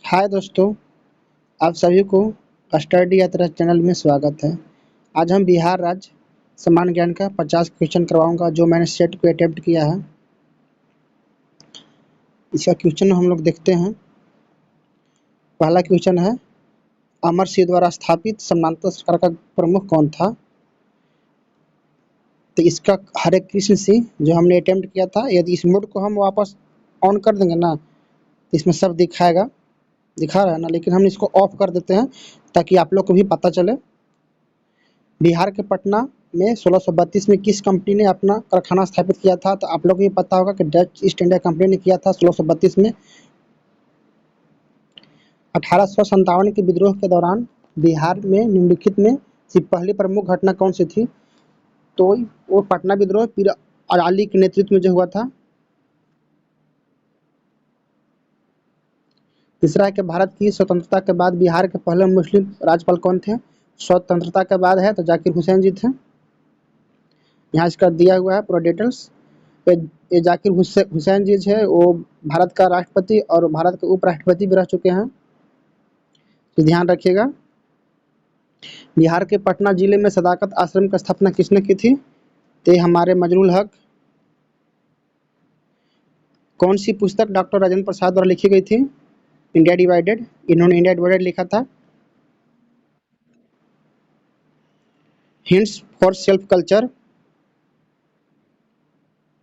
हाय दोस्तों, आप सभी को स्टडी यात्रा चैनल में स्वागत है। आज हम बिहार राज्य सामान्य ज्ञान का 50 क्वेश्चन करवाऊंगा जो मैंने सेट पे अटेम्प्ट किया है। इसका क्वेश्चन हम लोग देखते हैं। पहला क्वेश्चन है, अमर सिंह द्वारा स्थापित समानांतर सरकार का प्रमुख कौन था? तो इसका हरे कृष्ण सिंह जो हमने अटेम्प्ट किया था। यदि इस मोड को हम वापस ऑन कर देंगे ना, तो इसमें सब दिखा रहा है ना, लेकिन हम इसको ऑफ कर देते हैं ताकि आप लोग को भी पता चले। बिहार के पटना में 1632 में किस कंपनी ने अपना कारखाना स्थापित किया था? तो आप लोग को ये पता होगा कि डच ईस्ट इंडिया कंपनी ने किया था 1632 में। 1857 के विद्रोह के दौरान बिहार में निम्नलिखित में से पहली प्रमुख घटना कौन सी थी? तो वो पटना विद्रोह पीर अराली के नेतृत्व में जो हुआ था। तीसरा है कि भारत की स्वतंत्रता के बाद बिहार के पहले मुस्लिम राज्यपाल कौन थे? स्वतंत्रता के बाद है तो जाकिर हुसैन जी थे। यहाँ इसका दिया हुआ है पूरा डिटेल्स। ये जाकिर हुसैन जी है, वो भारत का राष्ट्रपति और भारत के उपराष्ट्रपति भी रह चुके हैं, तो ध्यान रखिएगा। बिहार के पटना जिले में सदाकत आश्रम की स्थापना किसने की थी? तो हमारे मजरूल हक। कौन सी पुस्तक डॉक्टर राजेंद्र प्रसाद द्वारा लिखी गई थी? India divided. इन्होंने इंडिया डिवाइडेड लिखा था। हिंट्स फॉर सेल्फ कल्चर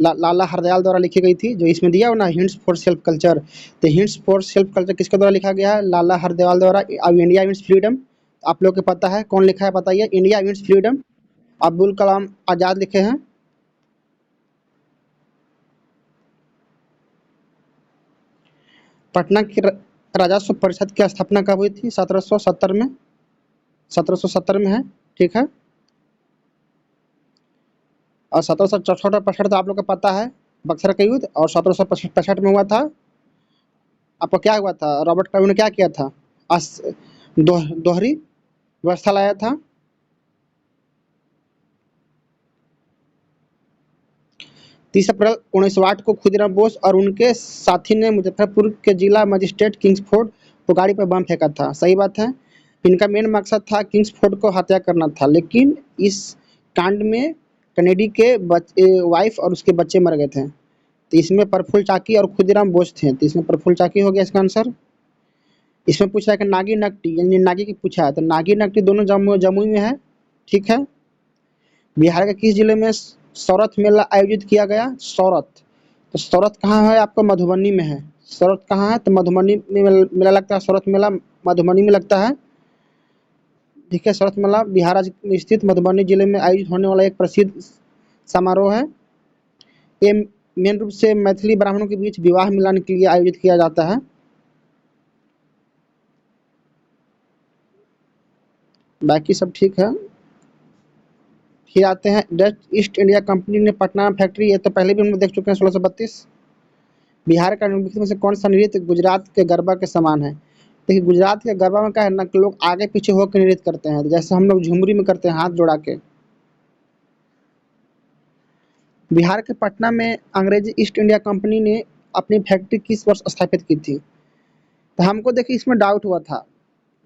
लाला हरदयाल द्वारा लिखी गई थी, जो इसमें दिया हो ना, हिंट्स फॉर सेल्फ कल्चर। तो हिंट्स फॉर सेल्फ कल्चर किसके द्वारा लिखा गया है? लाला हरदयाल द्वारा। अब इंडिया मीन्स फ्रीडम आप लोग को पता है कौन लिखा है, बताइए। India means freedom Abdul Kalam Azad लिखे हैं। पटना की राजस्व परिषद की स्थापना कब हुई थी? 1770 में। 1770 में है, ठीक है। और 17 तो आप लोग को पता है, बक्सर का युद्ध। और 1765 में हुआ था, आपको क्या हुआ था? रॉबर्ट क्लाइव ने क्या किया था? दोहरी व्यवस्था लाया था। तीस अप्रैल 1908 को खुदीराम बोस और उनके साथी ने मुजफ्फरपुर के जिला मजिस्ट्रेट किंग्सफोर्ड को गाड़ी पर बम फेंका था। सही बात है। इनका मेन मकसद था किंग्सफोर्ड को हत्या करना था, लेकिन इस कांड में कनेडी के वाइफ और उसके बच्चे मर गए थे। तो इसमें प्रफुल्ल चाकी और खुदीराम बोस थे, तो इसमें प्रफुल्ल चाकी हो गया इसका आंसर। इसमें पूछा है कि नागी नकटी यानी नागी की पूछा है, तो नागी नकटी दोनों जमुई में है, ठीक है। बिहार के किस जिले में सौरथ मेला आयोजित किया गया? सौरथ, तो सौरथ कहाँ है? आपको मधुबनी में है। सौरथ कहाँ है? तो मधुबनी में मेला लगता है। सौरथ मेला मधुबनी में लगता है, ठीक है। सौरथ मेला बिहार राज्य में स्थित मधुबनी जिले में आयोजित होने वाला एक प्रसिद्ध समारोह है। ये मेन रूप से मैथिली ब्राह्मणों के बीच विवाह मिलान के लिए आयोजित किया जाता है। बाकी सब ठीक है। फिर आते हैं, डच ईस्ट इंडिया कंपनी ने पटना फैक्ट्री, ये तो पहले भी हम लोग देख चुके हैं। 1632। बिहार का निम्नलिखित में से कौन सा नृत्य गुजरात के गरबा के समान है? देखिए, गुजरात के गरबा में क्या है ना कि लोग आगे पीछे होकर नृत्य करते हैं, जैसे हम लोग झुमरी में करते हैं हाथ जोड़ा के। बिहार के पटना में अंग्रेजी ईस्ट इंडिया कंपनी ने अपनी फैक्ट्री किस वर्ष स्थापित की थी? तो हमको देखिए इसमें डाउट हुआ था,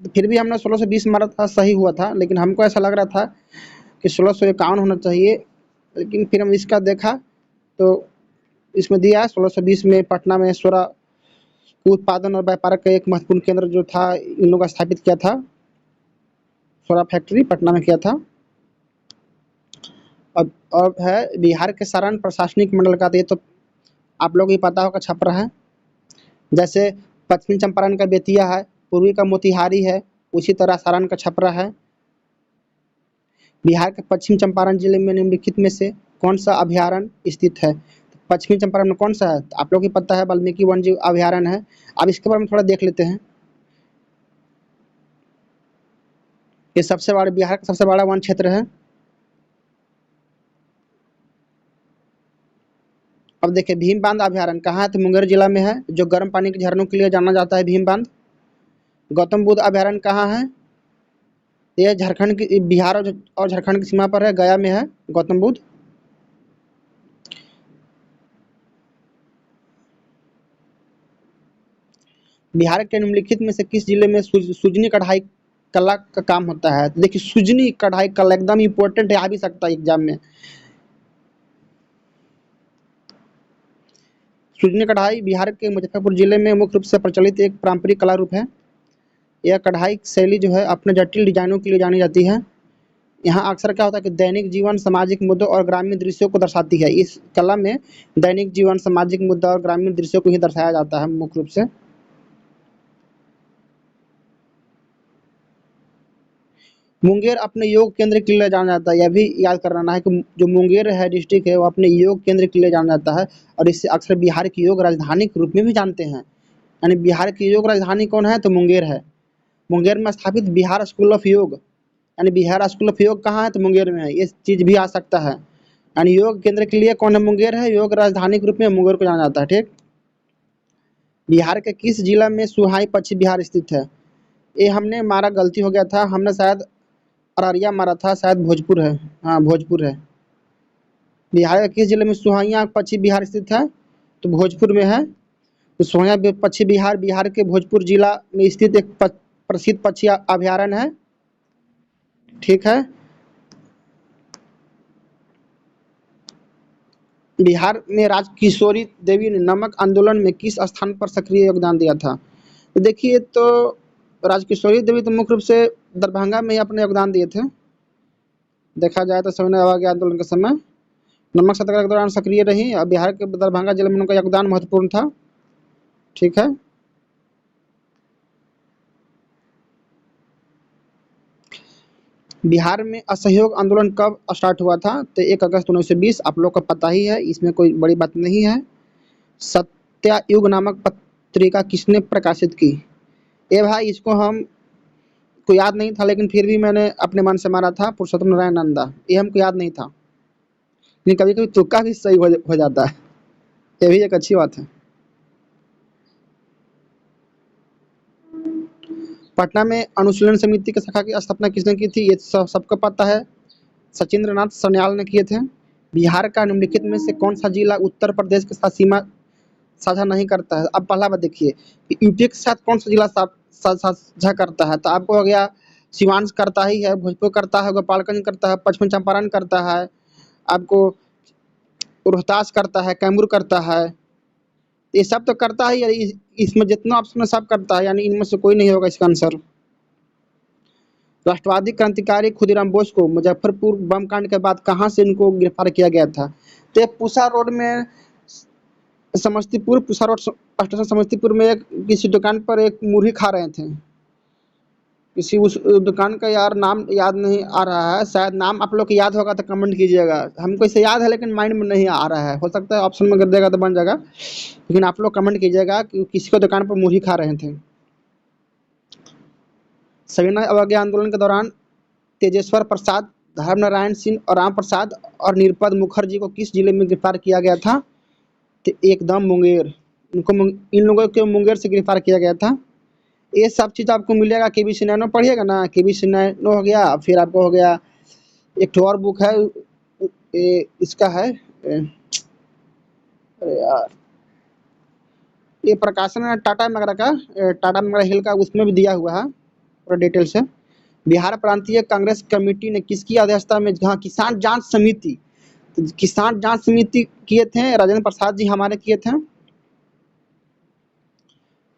तो फिर भी हमने 1620 मारा था, सही हुआ था। लेकिन हमको ऐसा लग रहा था कि 1651 होना चाहिए, लेकिन फिर हम इसका देखा तो इसमें दिया है 1620 में पटना में सोरा उत्पादन और व्यापार का एक महत्वपूर्ण केंद्र जो था, इन लोगों का स्थापित किया था। सोरा फैक्ट्री पटना में किया था। अब है बिहार के सारण प्रशासनिक मंडल का, तो ये तो आप लोग ही पता होगा, छपरा है। जैसे पश्चिमी चंपारण का बेतिया है, पूर्वी का मोतिहारी है, उसी तरह सारण का छपरा है। बिहार के पश्चिम चंपारण जिले में निम्नलिखित में से कौन सा अभयारण्य स्थित है? पश्चिमी चंपारण में कौन सा है? तो आप लोग ही पता है, वाल्मीकि वन्यजीव अभयारण्य है। अब इसके बारे में थोड़ा देख लेते हैं। ये सबसे बड़ा, बिहार का सबसे बड़ा वन क्षेत्र है। अब देखिए, भीम बांध अभयारण्य कहाँ है? तो मुंगेर जिला में है, जो गर्म पानी के झरनों के लिए जाना जाता है, भीम बांध। गौतम बुद्ध अभयारण्य कहाँ है? ये झारखंड की, बिहार और झारखंड की सीमा पर है, गया में है गौतम बुद्ध। बिहार के निम्नलिखित में से किस जिले में सुजनी कढ़ाई कला का काम होता है? तो देखिए सुजनी कढ़ाई कला एकदम इंपॉर्टेंट है, आ भी सकता है एग्जाम में। सुजनी कढ़ाई बिहार के मुजफ्फरपुर जिले में मुख्य रूप से प्रचलित एक पारंपरिक कला रूप है। यह कढ़ाई शैली जो है अपने जटिल डिजाइनों के लिए जानी जाती है। यहाँ अक्सर क्या होता है कि दैनिक जीवन, सामाजिक मुद्दों और ग्रामीण दृश्यों को दर्शाती है। इस कला में दैनिक जीवन, सामाजिक मुद्दा और ग्रामीण दृश्यों को ही दर्शाया जाता है मुख्य रूप से। मुंगेर अपने योग केंद्र के लिए जाना जाता है। यह भी याद कर रहना है कि जो मुंगेर है डिस्ट्रिक्ट है वो अपने योग केंद्र के लिए जाना जाता है और इसे अक्सर बिहार की योग राजधानी के रूप में भी जानते हैं। यानी बिहार की योग राजधानी कौन है? तो मुंगेर है। मुंगेर में स्थापित बिहार स्कूल ऑफ योग, यानी बिहार स्कूल ऑफ योग कहाँ है? तो मुंगेर में है। ये चीज़ भी आ सकता है। यानी योग केंद्र के लिए कौन है? मुंगेर है। योग राजधानी के रूप में मुंगेर को जाना जाता है। ठीक। बिहार के किस जिला में सुहाई पश्चिम बिहार स्थित है? ये हमने मारा, गलती हो गया था, हमने शायद अररिया मारा था, शायद भोजपुर है। हाँ भोजपुर है। बिहार के किस जिले में सुहाइया पश्चिम बिहार स्थित है? तो भोजपुर में है। तो सुहाइया पश्चिम बिहार बिहार के भोजपुर जिला में स्थित एक प्रसिद्ध पक्षी अभयारण्य है। ठीक है। बिहार में राजकिशोरी देवी ने नमक आंदोलन में किस स्थान पर सक्रिय योगदान दिया था? तो देखिए तो राजकिशोरी देवी तो मुख्य रूप से दरभंगा में ही अपने योगदान दिए थे। देखा जाए तो सविनय अवज्ञा आंदोलन के समय नमक सत्याग्रह के दौरान सक्रिय रही और बिहार के दरभंगा जिले में उनका योगदान महत्वपूर्ण था। ठीक है। बिहार में असहयोग आंदोलन कब स्टार्ट हुआ था? तो 1 अगस्त 1920। आप लोग को पता ही है, इसमें कोई बड़ी बात नहीं है। सत्यायुग नामक पत्रिका किसने प्रकाशित की? ये भाई इसको हम को याद नहीं था लेकिन फिर भी मैंने अपने मन से मारा था, पुरुषोत्तम नारायण नंदा। ये हमको याद नहीं था लेकिन कभी कभी तुक्का भी सही हो जाता है, ये भी एक अच्छी बात है। पटना में अनुशीलन समिति की शाखा की स्थापना किसने की थी? ये सबको पता है, सचिंद्र नाथ सन्याल ने किए थे। बिहार का निम्नलिखित में से कौन सा जिला उत्तर प्रदेश के साथ सीमा साझा नहीं करता है? अब पहला बात देखिए कि यूपी के साथ कौन सा जिला साझा करता है? तो आपको हो गया सिवान करता ही है, भोजपुर करता है, गोपालगंज करता है, पश्चिम चंपारण करता है, आपको रोहतास करता है, कैमूर करता है। ये सब तो करता ही है। इसमें जितना ऑप्शन है सब करता है, यानी इनमें से कोई नहीं होगा इसका आंसर। राष्ट्रवादी क्रांतिकारी खुदीराम बोस को मुजफ्फरपुर बम कांड के बाद कहाँ से इनको गिरफ्तार किया गया था? तो पूसा रोड में, समस्तीपुर, पूसा रोड स्टेशन समस्तीपुर में एक किसी दुकान पर एक मुरही खा रहे थे। किसी उस दुकान का यार नाम याद नहीं आ रहा है, शायद नाम आप लोग को याद होगा तो कमेंट कीजिएगा। हमको इसे याद है लेकिन माइंड में नहीं आ रहा है, हो सकता है ऑप्शन में कर देगा तो बन जाएगा, लेकिन आप लोग कमेंट कीजिएगा कि किसी को दुकान पर मुरही खा रहे थे। सविनय अवज्ञा आंदोलन के दौरान तेजेश्वर प्रसाद, धर्मनारायण सिंह और राम प्रसाद और निरपद मुखर्जी को किस जिले में गिरफ्तार किया गया था? तो एकदम मुंगेर। इन लोगों को मुंगेर से गिरफ्तार किया गया था। ये सब चीज़ आपको मिलेगा केबीसी नैनो पढ़िएगा ना, केबीसी नैनो हो गया, फिर आपको हो गया एक ठो और बुक है, इसका है, अरे यार ये प्रकाशन है टाटा वगैरह का, टाटा वगैरह हिल का, उसमें भी दिया हुआ है पूरा डिटेल से। बिहार प्रांतीय कांग्रेस कमेटी ने किसकी अध्यक्षता में, हाँ, किसान जांच समिति, तो किसान जांच समिति किए थे राजेंद्र प्रसाद जी हमारे किए थे।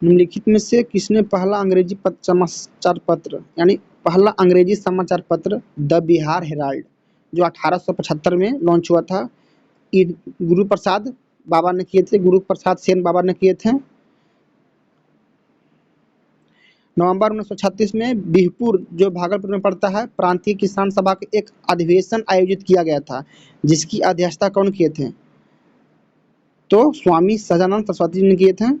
निम्नलिखित में से किसने पहला अंग्रेजी समाचार पत्र, यानी पहला अंग्रेजी समाचार पत्र द बिहार हेराल्ड जो 1875 में लॉन्च हुआ था, ये गुरु प्रसाद बाबा ने किए थे, गुरु प्रसाद सेन बाबा ने किए थे। नवंबर 1936 में बिहपुर जो भागलपुर में पड़ता है, प्रांतीय किसान सभा का एक अधिवेशन आयोजित किया गया था जिसकी अध्यक्षता कौन किए थे? तो स्वामी सहजानंद सरस्वती जी ने किए थे।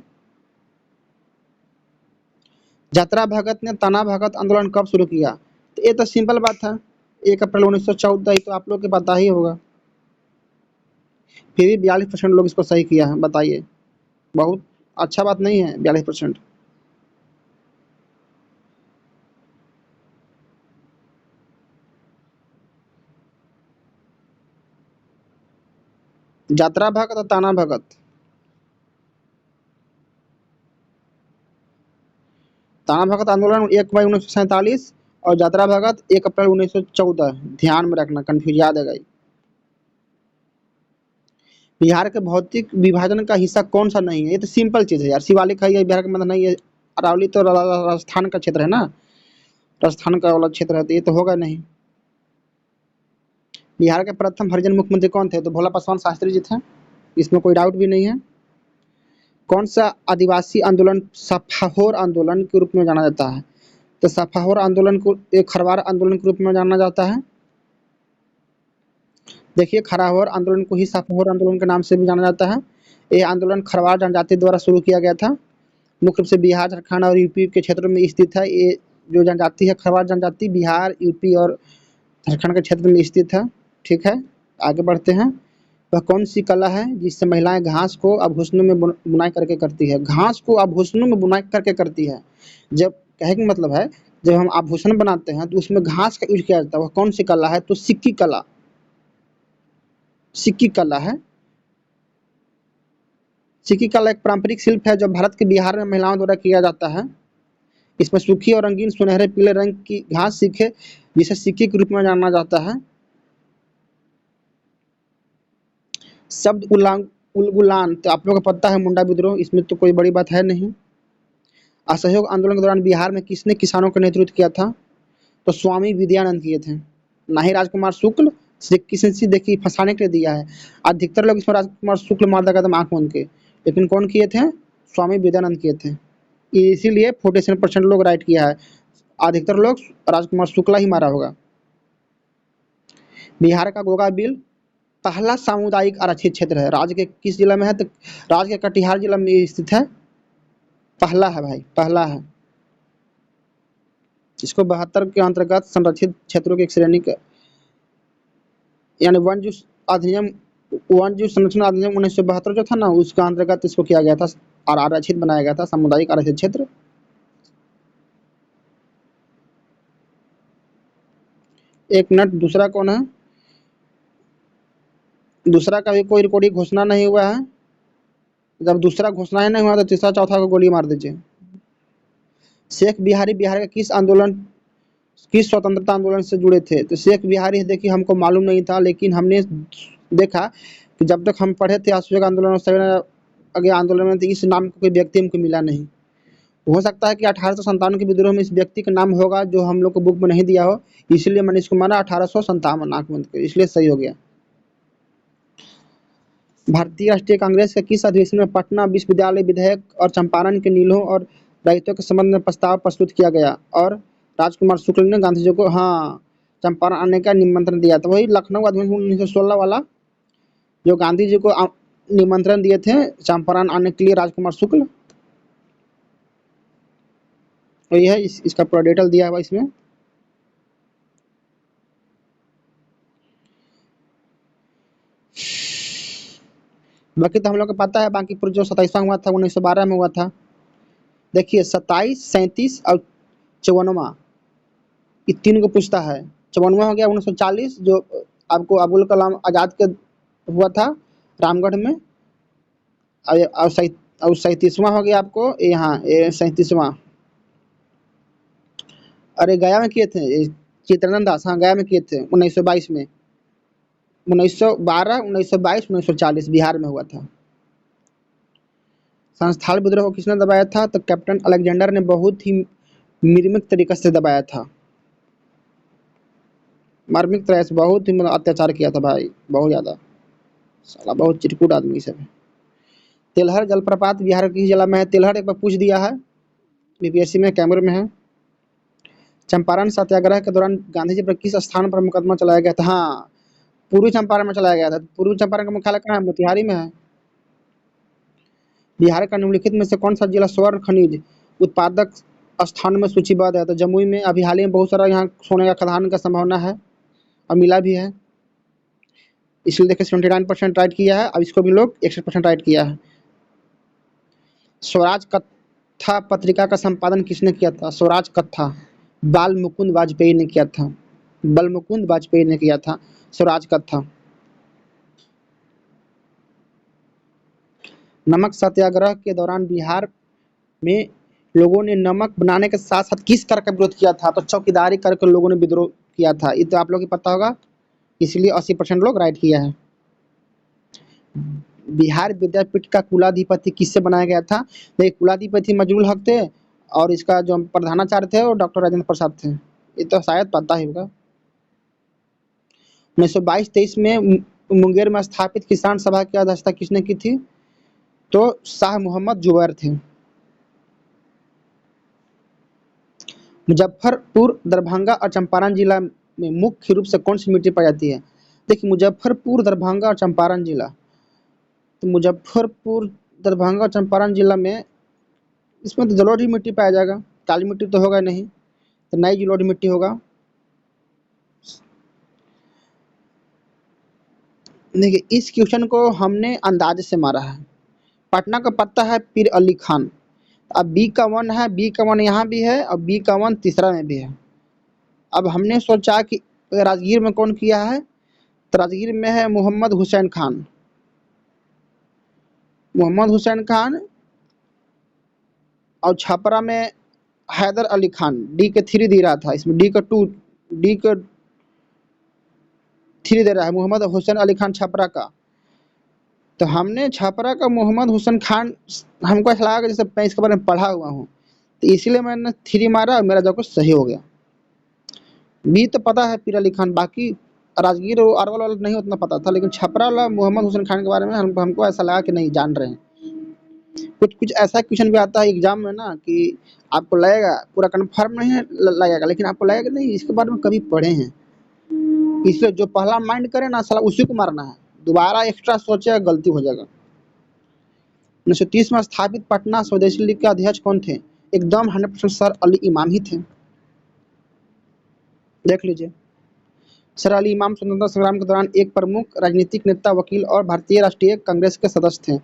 जतरा भगत ने तना भगत आंदोलन कब शुरू किया? तो ये तो सिंपल बात है, 1 अप्रैल 1914, ये तो आप लोग को पता ही होगा। फिर भी 42% लोग इसको सही किया है, बताइए, बहुत अच्छा बात नहीं है 42%। जतरा भगत और ताना भगत, ताना भगत आंदोलन 1 मई 1947 और यात्रा भगत 1 अप्रैल 1914। ध्यान में रखना, कंफ्यूज याद है। बिहार के भौतिक विभाजन का हिस्सा कौन सा नहीं है? ये तो सिंपल चीज है यार, शिवालिक है, ये बिहार का मतलब नहीं है। अरावली तो राजस्थान का क्षेत्र है ना, राजस्थान का वाला क्षेत्र है, तो ये तो होगा नहीं। बिहार के प्रथम हरिजन मुख्यमंत्री कौन थे? तो भोला पासवान शास्त्री जी थे, इसमें कोई डाउट भी नहीं है। कौन सा आदिवासी आंदोलन सफाहोर आंदोलन के रूप में जाना जाता है? तो सफाहोर आंदोलन को एक खरवार आंदोलन के रूप में जाना जाता है। देखिए, खराहोर आंदोलन को ही सफाहोर आंदोलन के नाम से भी जाना जाता है। ये आंदोलन खरवार जनजाति द्वारा शुरू किया गया था। मुख्य रूप से बिहार, झारखंड और यूपी के क्षेत्रों में स्थित है। ये जो जनजाति है, खरवार जनजाति, बिहार, यूपी और झारखंड के क्षेत्र में स्थित है। ठीक है, आगे बढ़ते हैं। वह कौन सी कला है जिससे महिलाएं घास को आभूषणों में बुनाई करके करती है? घास को आभूषणों में बुनाई करके करती है। जब कहने का मतलब है, जब हम आभूषण बनाते हैं तो उसमें घास का यूज किया जाता है। वह कौन सी कला है? तो सिक्की कला, सिक्की कला है। सिक्की कला एक पारंपरिक शिल्प है जो भारत के बिहार में महिलाओं द्वारा किया जाता है। इसमें सूखी और रंगीन सुनहरे पीले रंग की घास सीखे, जिसे सिक्की के रूप में जाना जाता है। शब्द उलगुलान, तो आप लोगों को पता है, मुंडा विद्रोह, इसमें तो कोई बड़ी बात है नहीं। असहयोग आंदोलन के दौरान बिहार में किसने किसानों का नेतृत्व किया था? तो स्वामी विद्यानंद किए थे, ना ही राजकुमार शुक्ल। श्री कृष्ण जी देखिए फंसाने के लिए दिया है। अधिकतर लोग इसमें राजकुमार शुक्ल मार देगा आंख मूंद के, लेकिन कौन किए थे? स्वामी विद्यानंद किए थे। इसीलिए 47% लोग राइट किया है, अधिकतर लोग राजकुमार शुक्ला ही मारा होगा। बिहार का गोगा बिल पहला सामुदायिक आरक्षित क्षेत्र है, राज्य के किस जिला में है? तो राज्य के कटिहार जिला में स्थित है। पहला है भाई, पहला है। इसको 72 के अंतर्गत संरक्षित क्षेत्रों की एक श्रेणी का, यानी अधिनियम वन जीव संरक्षण अधिनियम 1972 जो था ना, उसका अंतर्गत इसको किया गया था और आरक्षित बनाया गया था, सामुदायिक आरक्षित क्षेत्र। एक मिनट, दूसरा कौन है? दूसरा का भी कोई रिकॉर्डिंग घोषणा नहीं हुआ है। जब दूसरा घोषणा ही नहीं हुआ तो तीसरा चौथा को गोली मार दीजिए। शेख बिहारी बिहार के किस आंदोलन, किस स्वतंत्रता आंदोलन से जुड़े थे? तो शेख बिहारी देखिए हमको मालूम नहीं था, लेकिन हमने देखा कि जब तक हम पढ़े थे असहयोग आंदोलन और सविनय अवज्ञा आंदोलन में, तो इस नाम का कोई व्यक्ति हमको मिला नहीं। हो सकता है कि 1857 के विद्रोह में इस व्यक्ति का नाम होगा जो हम लोग को बुक में नहीं दिया हो, इसलिए मैंने इसको माना 1857 आंख बंद कर, इसलिए सही हो गया। भारतीय राष्ट्रीय कांग्रेस के किस अधिवेशन में पटना विश्वविद्यालय विधेयक और चंपारण के नीलों और दायित्वों के संबंध में प्रस्ताव प्रस्तुत किया गया और राजकुमार शुक्ल ने गांधी जी को, हाँ, चंपारण आने का निमंत्रण दिया था? वही लखनऊ अधिवेशन 1916 वाला, जो गांधी जी को निमंत्रण दिए थे चंपारण आने के लिए राजकुमार शुक्ल। वही है, इसका पूरा डिटेल दिया हुआ इसमें। बाकी तो हम लोग को पता है, बाकी पूरा जो 27वां हुआ था 1912 में हुआ था। देखिए 27, 37 और 54वां, ये तीन को पूछता है। 54वां हो गया 1940, जो आपको अबुल कलाम आजाद के हुआ था रामगढ़ में। और 37वां हो गया आपको यहाँ 37वां, अरे गया में किए थे चित्तरंजन दास, हाँ गया में किए थे 1922 में। 1912, 1922, 1940 बिहार में हुआ था। संस्थाल विद्रोह को किसने दबाया था? तो कैप्टन अलेक्जेंडर ने बहुत ही निर्मित तरीके से दबाया था, मार्मिक तरह से, बहुत ही मतलब अत्याचार किया था भाई, बहुत ज्यादा। साला बहुत चिरकुट आदमी सब है। तेलहर जलप्रपात बिहार के किस जिला में है? तेलहर एक बार पूछ दिया है बीपीएससी में, कैमरे में है। चंपारण सत्याग्रह के दौरान गांधी जी पर किस स्थान पर मुकदमा चलाया गया था? हाँ, पूर्वी चंपारण में चलाया गया था। पूर्वी चंपारण का मुख्यालय कहाँ है? मोतिहारी में है। बिहार का निम्नलिखित में से कौन सा जिला स्वर्ण खनिज उत्पादक स्थान में सूचीबद्ध है? तो जमुई में अभी हाल ही में बहुत सारा यहाँ सोने का खदान का संभावना है और मिला भी है, इसलिए देखिए 79% राइट किया है। अब इसको भी लोग 61% राइट किया है। स्वराज कथा पत्रिका का संपादन किसने किया था? स्वराज कथा बाल मुकुंद वाजपेयी ने किया था, बल मुकुंद वाजपेयी ने किया था स्वराज कथा। नमक सत्याग्रह के दौरान बिहार में लोगों ने नमक बनाने के साथ साथ किस कर का विरोध किया था? तो चौकीदारी करके लोगों ने विद्रोह किया था। ये तो आप लोगों को पता होगा, इसलिए 80% लोग राइट किया है। बिहार विद्यापीठ का कुलाधिपति किससे बनाया गया था? तो ये कुलाधिपति मजरूल हक थे और इसका जो प्रधानाचार्य थे वो डॉक्टर राजेंद्र प्रसाद थे। ये तो शायद पता ही होगा। 1922-23 में मुंगेर में स्थापित किसान सभा की अध्यक्षता किसने की थी? तो शाह मोहम्मद जुबैर थे। मुजफ्फरपुर, दरभंगा और चंपारण जिला में मुख्य रूप से कौन सी मिट्टी पाई जाती है? देखिए, मुजफ्फरपुर, दरभंगा और चंपारण जिला, तो मुजफ्फरपुर, दरभंगा और चंपारण जिला में इसमें तो जलोढ़ मिट्टी पाया जाएगा, काली मिट्टी तो होगा नहीं, तो नई जलोढ़ मिट्टी होगा। देखिए, इस क्वेश्चन को हमने अंदाजे से मारा है। पटना का पता है पीर अली खान। अब बी का 1 है, बी का 1 यहाँ भी है और बी का 1 तीसरा में भी है। अब हमने सोचा कि राजगीर में कौन किया है, तो राजगीर में है मोहम्मद हुसैन खान। मोहम्मद हुसैन खान और छपरा में हैदर अली खान। डी के 3 दे रहा था, इसमें डी का 2, डी का 3 दे रहा है मोहम्मद हुसैन अली खान छपरा का। तो हमने छपरा का मोहम्मद हुसैन खान, हमको ऐसा लगा कि जैसे मैं इसके बारे में पढ़ा हुआ हूँ, तो इसीलिए मैंने 3 मारा और मेरा जवाब सही हो गया। बी तो पता है पीर अली खान, बाकी राजगीर और अरवल वाला नहीं उतना पता था, लेकिन छपरा वाला मोहम्मद हुसैन खान के बारे में हमको ऐसा लगा कि नहीं जान रहे हैं। कुछ कुछ ऐसा क्वेश्चन भी आता है एग्जाम में ना कि आपको लगेगा पूरा कन्फर्म नहीं लगेगा, लेकिन आपको लगेगा नहीं इसके बारे में कभी पढ़े हैं, इसलिए जो पहला माइंड करे ना साला उसी को मारना है, दोबारा एक्स्ट्रा सोचेगा गलती हो जाएगा। 1930 में स्थापित पटना स्वदेशी लीग के अध्यक्ष कौन थे? एकदम 100% सर अली इमाम ही थे। देख लीजिए, सर अली इमाम स्वतंत्रता संग्राम के दौरान एक प्रमुख राजनीतिक नेता, वकील और भारतीय राष्ट्रीय कांग्रेस के सदस्य थे।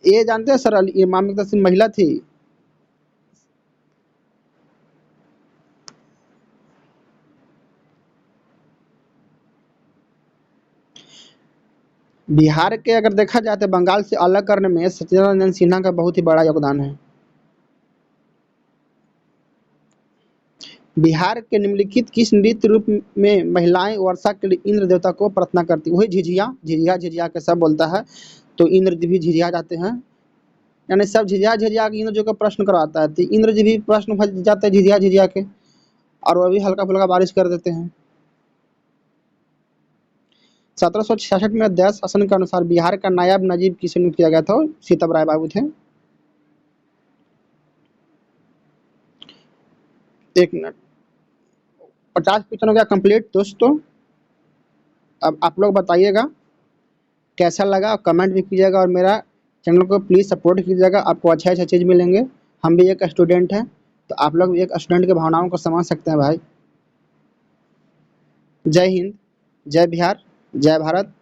ये जानते हैं सर अली इमाम एक तरह महिला थी। बिहार के अगर देखा जाए तो बंगाल से अलग करने में सत्येंद्र सिन्हा का बहुत ही बड़ा योगदान है। बिहार के निम्नलिखित किस नृत्य रूप में महिलाएं वर्षा के लिए इंद्र देवता को प्रार्थना करती? वही झिझिया, झिझिया झिझिया के सब बोलता है, तो इंद्र जी भी झिझिया जाते हैं, यानी सब झिझिया झिझिया के इंद्र जी को प्रश्न करवाता है, तो इंद्र जी भी प्रश्न फंस जाते हैं झिझिया झिझिया के, और वह भी हल्का फुल्का बारिश कर देते हैं। 1766 में अध्यादेश शासन के अनुसार बिहार का नायब नजीब किसे नियुक्त किया गया था? सीतम राय बाबू थे। एक मिनट, 50 क्वेश्चन हो गया कंप्लीट दोस्तों। अब आप लोग बताइएगा कैसा लगा, कमेंट भी कीजिएगा और मेरा चैनल को प्लीज़ सपोर्ट कीजिएगा। आपको अच्छा अच्छा चीज़ मिलेंगे। हम भी एक स्टूडेंट हैं, तो आप लोग भी एक स्टूडेंट की भावनाओं को समझ सकते हैं भाई। जय हिंद, जय बिहार, जय भारत।